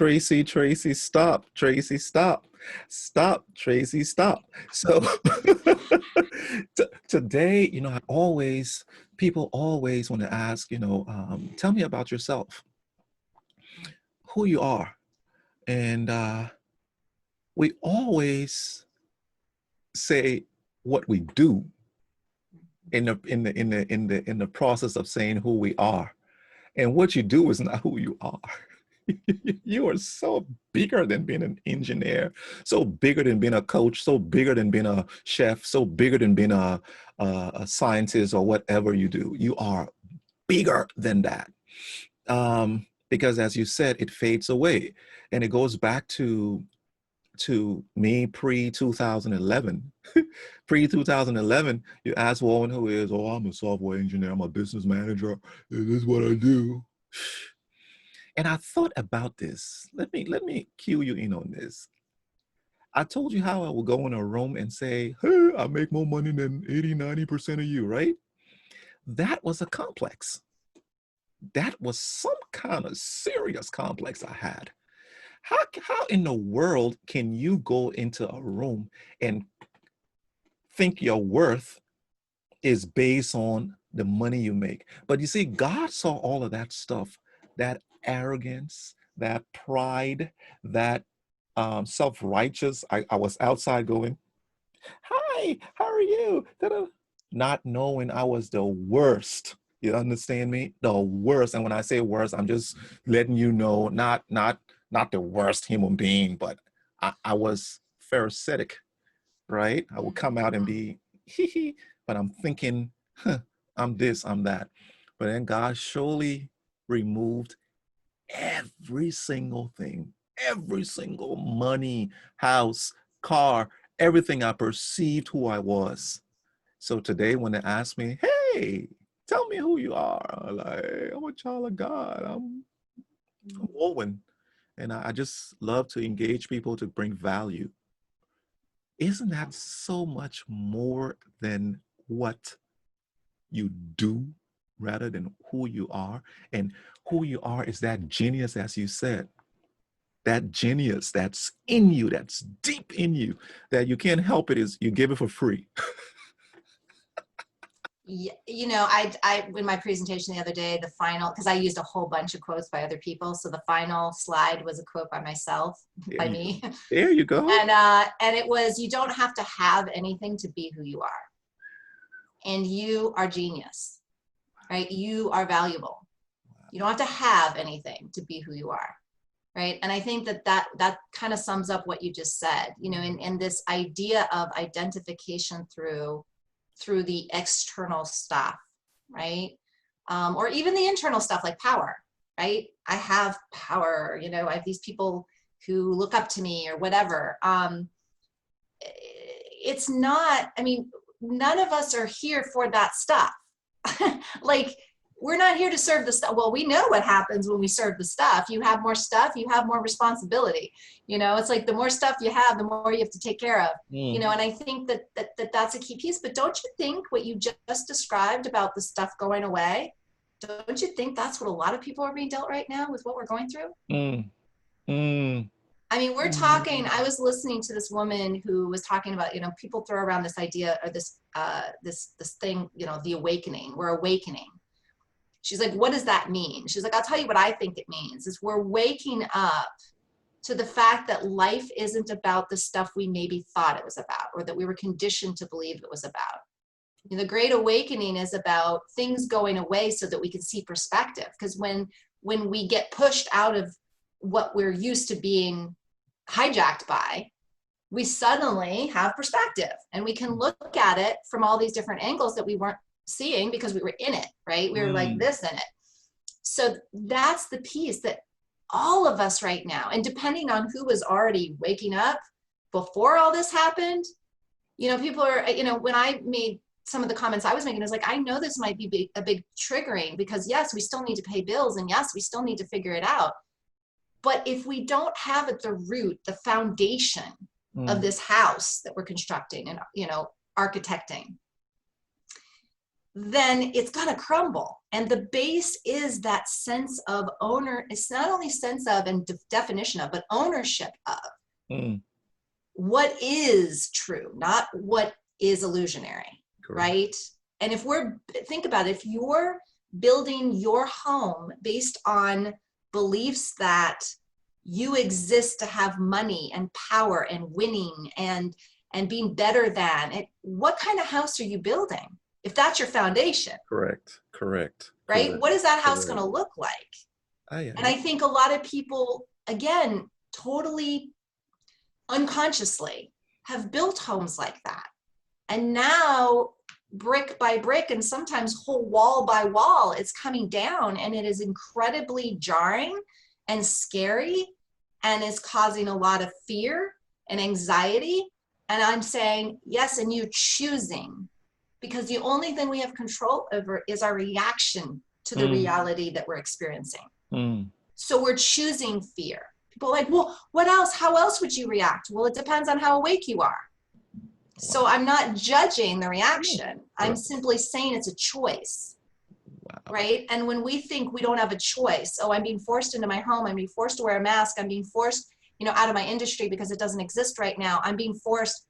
stop. Traci, stop. Stop, Traci, stop. So today, you know, people always want to ask, you know, tell me about yourself, who you are. And we always say what we do in the process of saying who we are. And what you do is not who you are. You are so bigger than being an engineer, so bigger than being a coach, so bigger than being a chef, so bigger than being a scientist or whatever you do. You are bigger than that. Because as you said, it fades away. And it goes back to me pre-2011. Pre-2011, you ask Wulwyn who is, oh, I'm a software engineer, I'm a business manager, this is what I do. And I thought about this. Let me cue you in on this. I told you how I would go in a room and say, hey, I make more money than 80-90% of you, right? That was a complex. That was some kind of serious complex I had. How in the world can you go into a room and think your worth is based on the money you make? But you see, God saw all of that stuff, that arrogance, that pride, that self-righteous. I was outside going, hi, how are you? Da-da. Not knowing I was the worst. You understand me? The worst. And when I say worst, I'm just letting you know, not the worst human being, but I was pharisaic, right? I would come out and be hee, but I'm thinking, huh, I'm this, I'm that. But then God surely removed every single thing, every single money, house, car, everything I perceived who I was. So today when they ask me, hey, tell me who you are, I'm like, I'm a child of God. I'm Wulwyn. And I just love to engage people to bring value. Isn't that so much more than what you do rather than who you are? And who you are is that genius, as you said, that genius that's in you, that's deep in you, that you can't help it, is you give it for free. Yeah, you know, I in my presentation the other day, the final, because I used a whole bunch of quotes by other people, so the final slide was a quote by myself, by me. There you go. And it was, you don't have to have anything to be who you are, and you are genius, right? You are valuable. You don't have to have anything to be who you are, right? And I think that kind of sums up what you just said, you know, and this idea of identification through the external stuff, right? Or even the internal stuff like power, right? I have power, you know, I have these people who look up to me or whatever. It's not, I mean, none of us are here for that stuff. Like, we're not here to serve the stuff. Well, we know what happens when we serve the stuff. You have more stuff, you have more responsibility. You know, it's like the more stuff you have, the more you have to take care of. You know, and I think that's a key piece. But don't you think what you just described about the stuff going away, don't you think that's what a lot of people are being dealt right now with what we're going through? I mean, we're talking, I was listening to this woman who was talking about, you know, people throw around this idea or this thing, you know, the awakening. We're awakening. She's like, what does that mean? She's like, I'll tell you what I think it means is we're waking up to the fact that life isn't about the stuff we maybe thought it was about, or that we were conditioned to believe it was about. You know, the Great Awakening is about things going away so that we can see perspective. Because when we get pushed out of what we're used to being hijacked by, we suddenly have perspective, and we can look at it from all these different angles that we weren't seeing because we were in it, right? We were like this in it. So that's the piece that all of us right now, and depending on who was already waking up before all this happened, people are, when I made some of the comments I was making, is like, I know this might be a big triggering, because yes, we still need to pay bills, and yes, we still need to figure it out. But if we don't have at the root, the foundation of this house that we're constructing and, architecting, then it's going to crumble. And the base is that sense of it's not only sense of and definition of, but ownership of what is true, not what is illusionary. Correct. Right? And think about it, if you're building your home based on beliefs that you exist to have money and power and winning and being better than, what kind of house are you building? If that's your foundation. Correct. Right? Correct. What is that house going to look like? And I think a lot of people, again, totally unconsciously have built homes like that. And now, brick by brick, and sometimes whole wall by wall, it's coming down, and it is incredibly jarring and scary, and is causing a lot of fear and anxiety. And I'm saying, yes, and you choosing, because the only thing we have control over is our reaction to the reality that we're experiencing. So we're choosing fear. People are like, well, what else? How else would you react? Well, it depends on how awake you are. So I'm not judging the reaction. I'm simply saying it's a choice. Right? And when we think we don't have a choice, I'm being forced into my home, I'm being forced to wear a mask, I'm being forced, out of my industry because it doesn't exist right now, I'm being forced,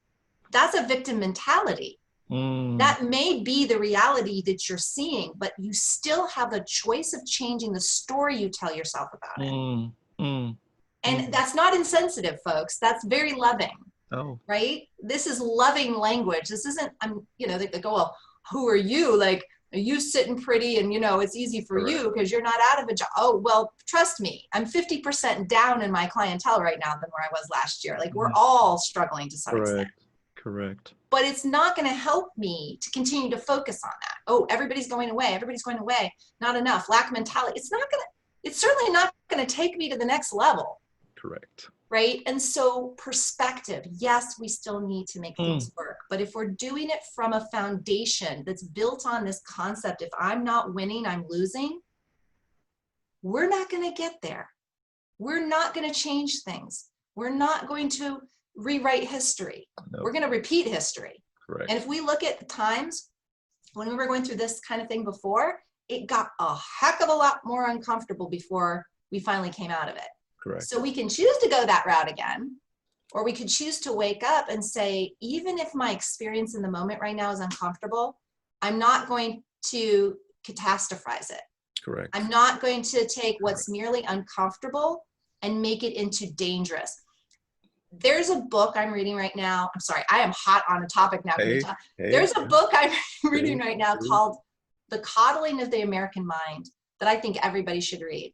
that's a victim mentality. That may be the reality that you're seeing, but you still have the choice of changing the story you tell yourself about it. And that's not insensitive, folks. That's very loving. Right? This is loving language. This isn't, they go, well, who are you? Like, are you sitting pretty and, it's easy for you because you're not out of a job. Oh, well, trust me, I'm 50% down in my clientele right now than where I was last year. Like, we're all struggling to some extent. Correct. But it's not going to help me to continue to focus on that. Oh, everybody's going away. Everybody's going away. Not enough. Lack mentality. It's certainly not going to take me to the next level. Correct. Right? And so perspective, yes, we still need to make things work. But if we're doing it from a foundation that's built on this concept, if I'm not winning, I'm losing, we're not going to get there. We're not going to change things. We're not going to rewrite history. Nope. We're going to repeat history. Correct. And if we look at the times when we were going through this kind of thing before, it got a heck of a lot more uncomfortable before we finally came out of it. Correct. So we can choose to go that route again, or we could choose to wake up and say, even if my experience in the moment right now is uncomfortable, I'm not going to catastrophize it. Correct. I'm not going to take what's merely uncomfortable and make it into dangerous. There's a book I'm reading right now. I'm sorry, I am hot on a topic now. There's a book I'm reading right now called The Coddling of the American Mind that I think everybody should read.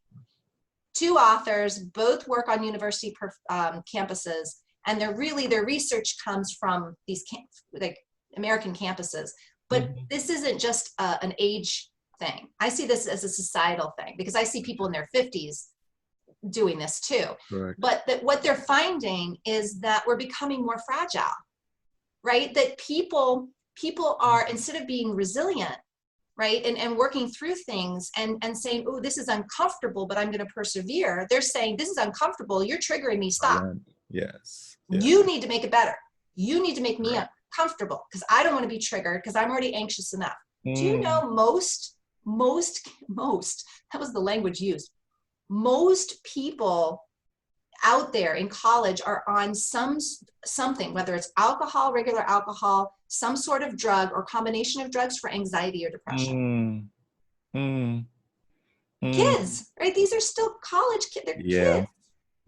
Two authors, both work on university campuses, and their research comes from these American campuses. But this isn't just an age thing. I see this as a societal thing, because I see people in their 50s doing this too. Correct. But what they're finding is that we're becoming more fragile, right? That people are, instead of being resilient, right, and working through things and saying, oh, this is uncomfortable, but I'm going to persevere, they're saying, this is uncomfortable, you're triggering me, stop. Yes. You need to make it better. You need to make me comfortable, because I don't want to be triggered, because I'm already anxious enough. Do you know most, that was the language used, most people out there in college are on something, whether it's alcohol, regular alcohol, some sort of drug, or combination of drugs for anxiety or depression. Kids, right? These are still college kids. They're kids.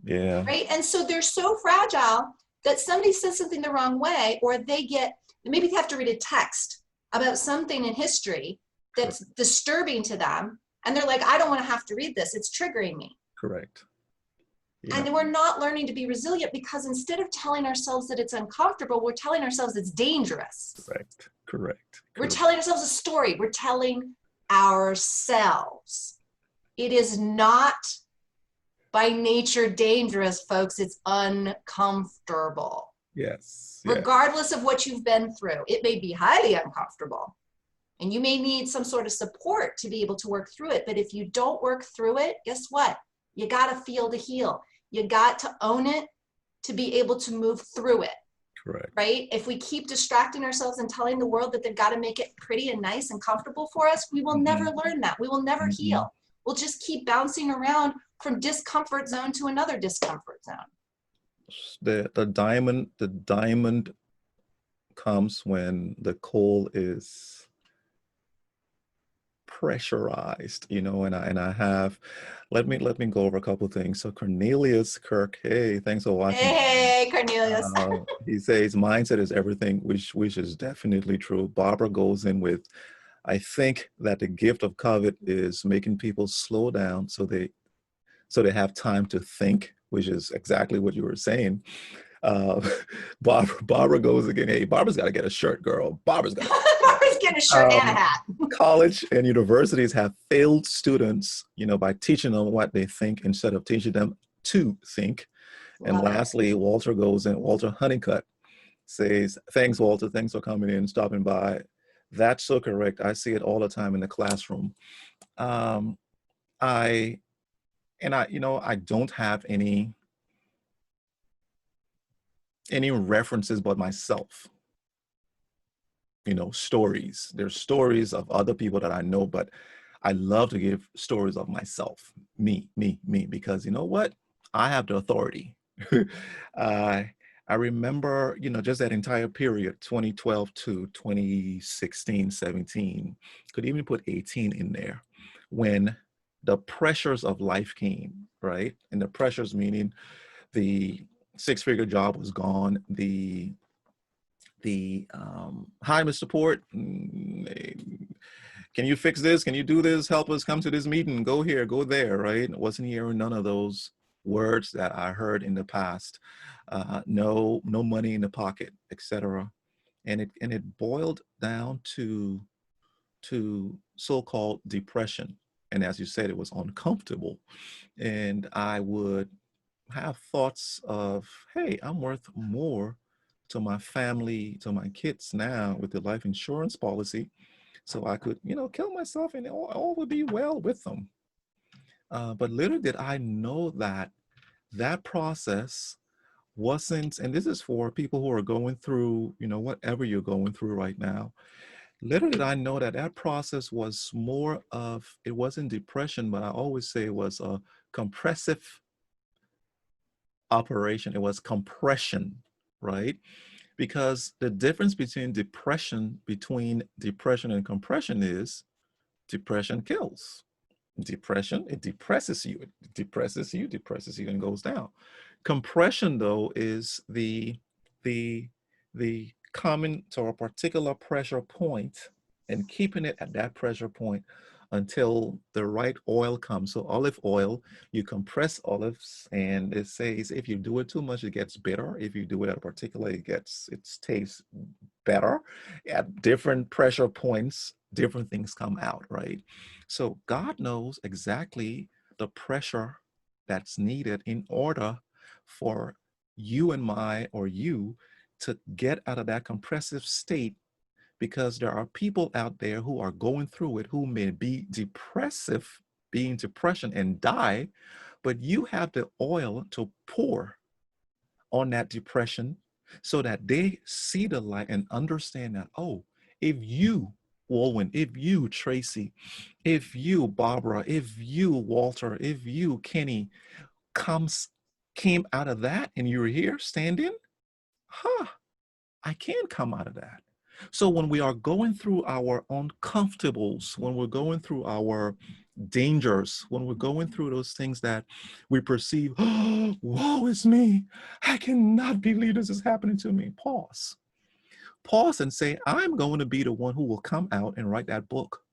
Yeah. Right? And so they're so fragile that somebody says something the wrong way, or maybe they have to read a text about something in history that's disturbing to them. And they're like, I don't want to have to read this. It's triggering me. Correct. Yeah. And we're not learning to be resilient, because instead of telling ourselves that it's uncomfortable, we're telling ourselves it's dangerous. Correct. We're telling ourselves a story. We're telling ourselves. It is not by nature dangerous, folks. It's uncomfortable. Yes. Yeah. Regardless of what you've been through, it may be highly uncomfortable. And you may need some sort of support to be able to work through it. But if you don't work through it, guess what? You got to feel to heal. You got to own it to be able to move through it. Correct. Right? If we keep distracting ourselves and telling the world that they've got to make it pretty and nice and comfortable for us, we will never learn that. We will never heal. We'll just keep bouncing around from discomfort zone to another discomfort zone. The diamond comes when the coal is pressurized, you know, and I have, let me go over a couple of things. So Cornelius Kirk, hey, thanks for watching. Hey, Cornelius. He says mindset is everything, which is definitely true. Barbara goes in with, I think that the gift of COVID is making people slow down so they have time to think, which is exactly what you were saying. Barbara goes again. Hey, Barbara's got to get a shirt, girl. Barbara's got Barbara's getting a shirt and a hat. College and universities have failed students, you know, by teaching them what they think instead of teaching them to think. And lastly, Walter goes in. Walter Honeycutt says, "Thanks, Walter. Thanks for coming in, stopping by." That's so correct. I see it all the time in the classroom. I don't have any references but myself. You know, stories. There's stories of other people that I know, but I love to give stories of myself, me, because you know what? I have the authority. I remember, you know, just that entire period, 2012 to 2016, 17, could even put 18 in there, when the pressures of life came, right? And the pressures meaning the six-figure job was gone, the hi, Mr. Porte, can you fix this? Can you do this? Help us, come to this meeting, go here, go there, right? Wasn't hearing none of those words that I heard in the past. No money in the pocket, etc. And it boiled down to so-called depression. And as you said, it was uncomfortable. And I would have thoughts of, hey, I'm worth more to my family, to my kids now with the life insurance policy. So I could, you know, kill myself and all would be well with them. But little did I know that that process wasn't, and this is for people who are going through, you know, whatever you're going through right now. Little did I know that that process was more of, it wasn't depression, but I always say it was a compressive operation. It was compression, right? Because the difference between depression and compression is depression kills. Depression, it depresses you. It depresses you and goes down. Compression, though, is the coming to a particular pressure point and keeping it at that pressure point until the right oil comes. So olive oil, you compress olives, and it says if you do it too much, it gets bitter. If you do it at a particular, it tastes better. At different pressure points, different things come out, right? So God knows exactly the pressure that's needed in order for you to get out of that compressive state, because there are people out there who are going through it who may be being depression and die, but you have the oil to pour on that depression so that they see the light and understand that, oh, if you, Wulwyn, if you, Traci, if you, Barbara, if you, Walter, if you, Kenny, came out of that and you're here standing, I can come out of that. So when we are going through our uncomfortables, when we're going through our dangers, when we're going through those things that we perceive, oh, woe is me, I cannot believe this is happening to me. Pause and say, I'm going to be the one who will come out and write that book.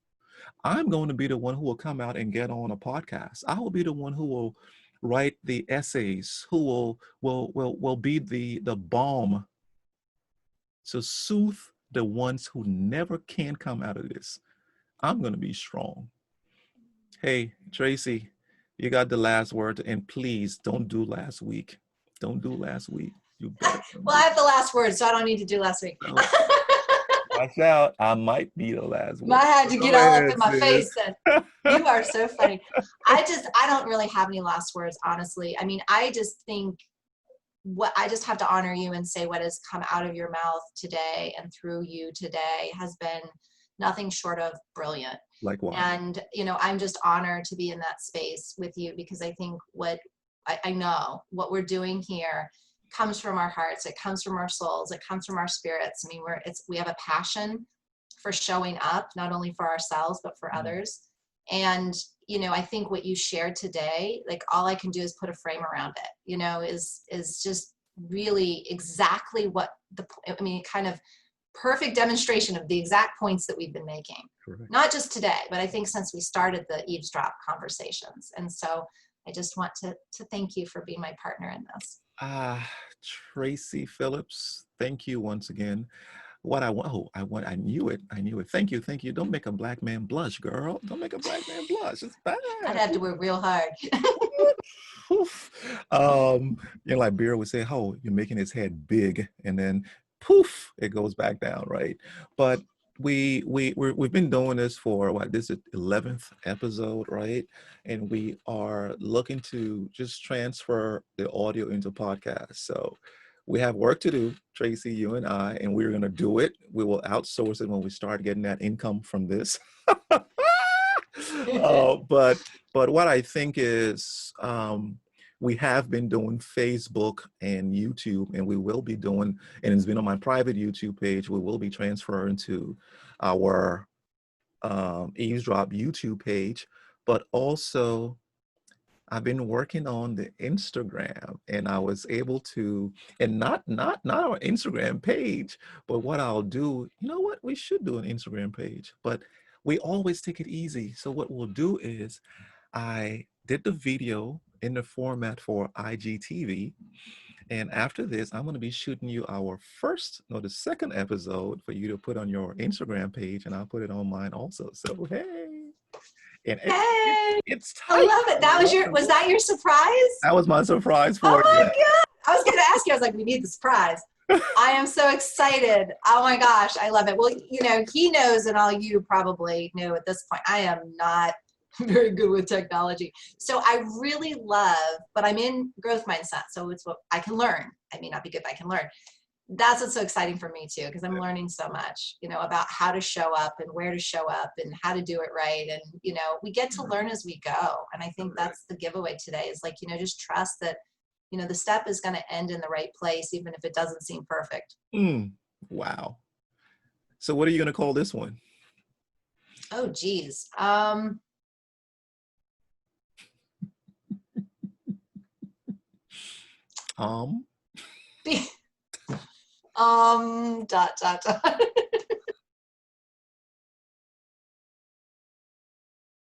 I'm going to be the one who will come out and get on a podcast. I will be the one who will write the essays, who will be the balm to soothe the ones who never can come out of this. I'm going to be strong. Hey, Traci, you got the last word, and please don't do last week. Don't do last week. You better don't Well, I do. have the last word, so I don't need to do last week. No. Watch out. I might be the last I word. had to get Go all up ahead, in my sis. face then. You are so funny. I don't really have any last words, honestly. I mean, I just think I just have to honor you and say what has come out of your mouth today and through you today has been nothing short of brilliant. Likewise. And, I'm just honored to be in that space with you, because I think what I know what we're doing here comes from our hearts. It comes from our souls. It comes from our spirits. I mean, we have a passion for showing up, not only for ourselves, but for others. And, I think what you shared today, like, all I can do is put a frame around it, is just really exactly kind of perfect demonstration of the exact points that we've been making. Correct. Not just today, but I think since we started the Eavesdrop conversations. And so I just want to thank you for being my partner in this. Traci Phillips, thank you once again. What I want, I knew it. I knew it. Thank you. Thank you. Don't make a black man blush, girl. Don't make a black man blush. It's bad. I'd have to work real hard. Poof. Like Beer would say, oh, you're making his head big, and then poof, it goes back down, right? But we've been doing this for what, this is 11th episode, right? And we are looking to just transfer the audio into podcasts. So we have work to do, Traci, you and I, and we're gonna do it. We will outsource it when we start getting that income from this. But what I think is, we have been doing Facebook and YouTube, and we will be doing, and it's been on my private YouTube page, we will be transferring to our Eavesdrop YouTube page. But also, I've been working on the Instagram, and I was able to, and not our Instagram page, but what I'll do, you know what, we should do an Instagram page, but we always take it easy. So what we'll do is, I did the video in the format for IGTV, and after this, I'm going to be shooting you the second episode for you to put on your Instagram page, and I'll put it on mine also. So hey, and Hey, it's I tight. love it. Was that your surprise? That was my surprise Oh for my you. God. I was going to ask you, I was like, we need the surprise. I am so excited. Oh my gosh, I love it. Well, he knows, and all you probably know at this point, I am not very good with technology. So I really love, but I'm in growth mindset. So it's what I can learn. I may not be good, but I can learn. That's what's so exciting for me too, because I'm learning so much, about how to show up and where to show up and how to do it right. And, we get to learn as we go. And I think that's the giveaway today, is like, just trust that, the step is going to end in the right place, even if it doesn't seem perfect. Wow. So what are you going to call this one? Oh, geez. Dot.